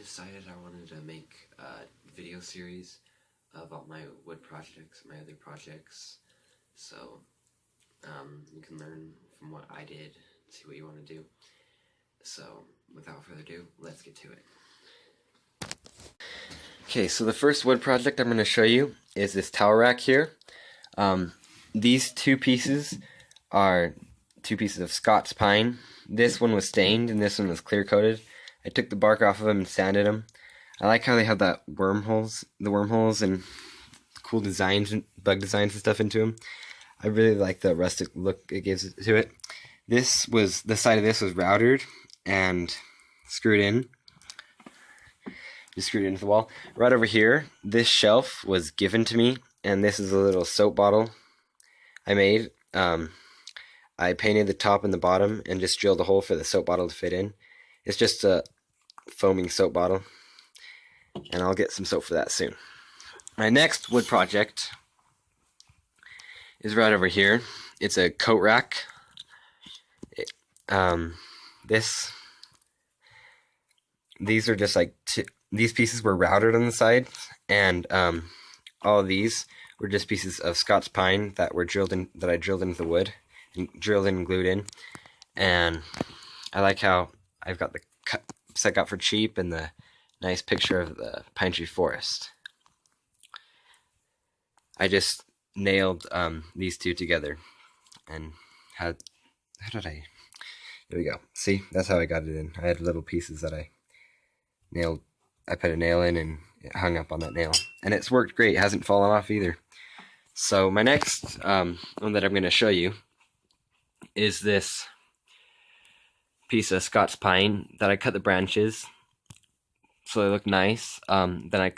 decided I wanted to make a video series of all my wood projects, my other projects, so you can learn from what I did, see what you want to do. So without further ado, let's get to it. Okay, so the first wood project I'm going to show you is this towel rack here. These two pieces are two pieces of Scots pine. This one was stained and this one was clear coated. I took the bark off of them and sanded them. I like how they have the wormholes and cool designs and bug designs and stuff into them. I really like the rustic look it gives to it. The side of this was routed and screwed in. Just screwed into the wall. Right over here, this shelf was given to me, and this is a little soap bottle I made. I painted the top and the bottom and just drilled a hole for the soap bottle to fit in. It's just a foaming soap bottle, and I'll get some soap for that soon. My next wood project is right over here. It's a coat rack. These are just like these pieces were routed on the side, and all of these were just pieces of Scots pine that were drilled in, that I drilled into the wood and drilled in and glued in. And I like how I've got the cups I got for cheap and the nice picture of the pine tree forest. I just nailed these two together and how did I? There we go. See, that's how I got it in. I had little pieces that I nailed. I put a nail in and it hung up on that nail, and it's worked great. It hasn't fallen off either. So my next one that I'm going to show you is this piece of Scots pine that I cut the branches so they look nice. Then I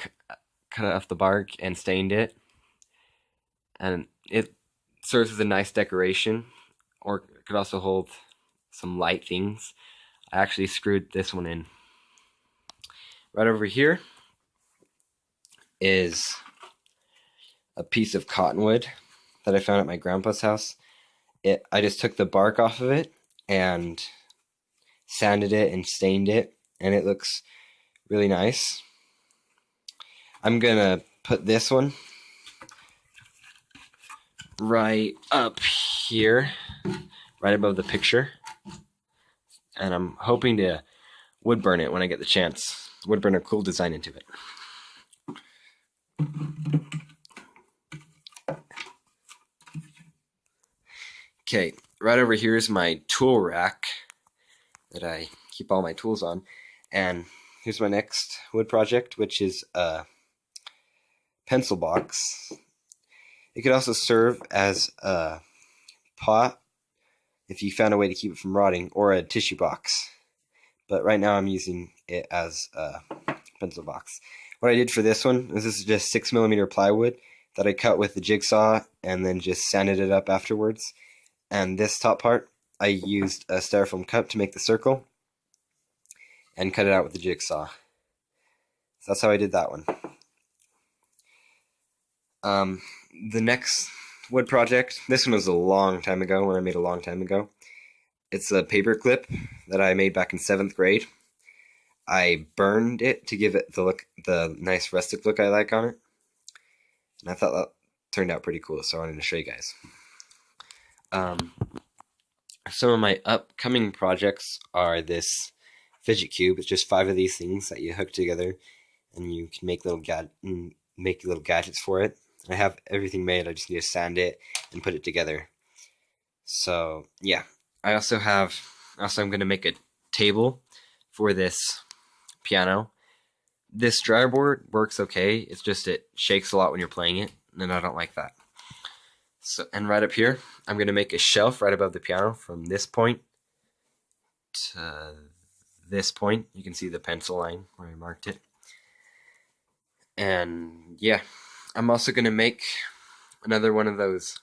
cut off the bark and stained it, and it serves as a nice decoration, or it could also hold some light things. I actually screwed this one in. Right over here is a piece of cottonwood that I found at my grandpa's house. I just took the bark off of it and sanded it and stained it, and it looks really nice. I'm gonna put this one right up here, right above the picture, and I'm hoping to wood burn it when I get the chance. Wood burn a cool design into it. Okay, right over here is my tool rack that I keep all my tools on, and here's my next wood project, which is a pencil box. It could also serve as a pot if you found a way to keep it from rotting, or a tissue box. But right now I'm using it as a pencil box. What I did for this one is this is just 6mm plywood that I cut with the jigsaw and then just sanded it up afterwards. And this top part, I used a styrofoam cup to make the circle and cut it out with the jigsaw. So that's how I did that one. The next wood project, this one was a long time ago, when I made a long time ago. It's a paper clip that I made back in 7th grade. I burned it to give it the nice rustic look I like on it. And I thought that turned out pretty cool, so I wanted to show you guys. Some of my upcoming projects are this fidget cube. It's just 5 of these things that you hook together, and you can make little gadgets for it. I have everything made. I just need to sand it and put it together. So yeah, I'm going to make a table for this piano. This dryer board works okay. It's just it shakes a lot when you're playing it, and I don't like that. So, and right up here, I'm going to make a shelf right above the piano from this point to this point. You can see the pencil line where I marked it. And yeah, I'm also going to make another one of those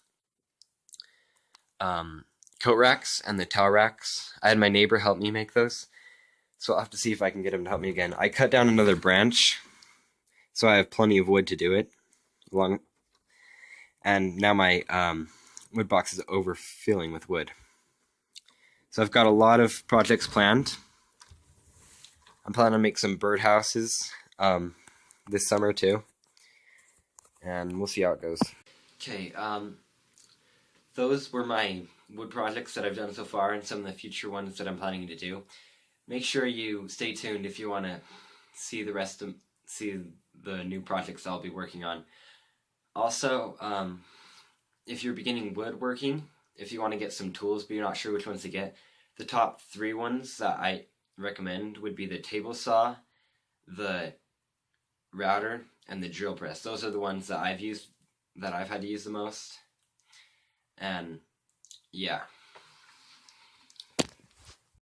coat racks and the towel racks. I had my neighbor help me make those, so I'll have to see if I can get him to help me again. I cut down another branch, so I have plenty of wood to do it. And now my wood box is overfilling with wood. So I've got a lot of projects planned. I'm planning to make some birdhouses this summer too, and we'll see how it goes. Okay, those were my wood projects that I've done so far and some of the future ones that I'm planning to do. Make sure you stay tuned if you want to see the new projects I'll be working on. Also, if you're beginning woodworking, if you want to get some tools but you're not sure which ones to get, the top 3 ones that I recommend would be the table saw, the router, and the drill press. Those are the ones that I've had to use the most. And yeah.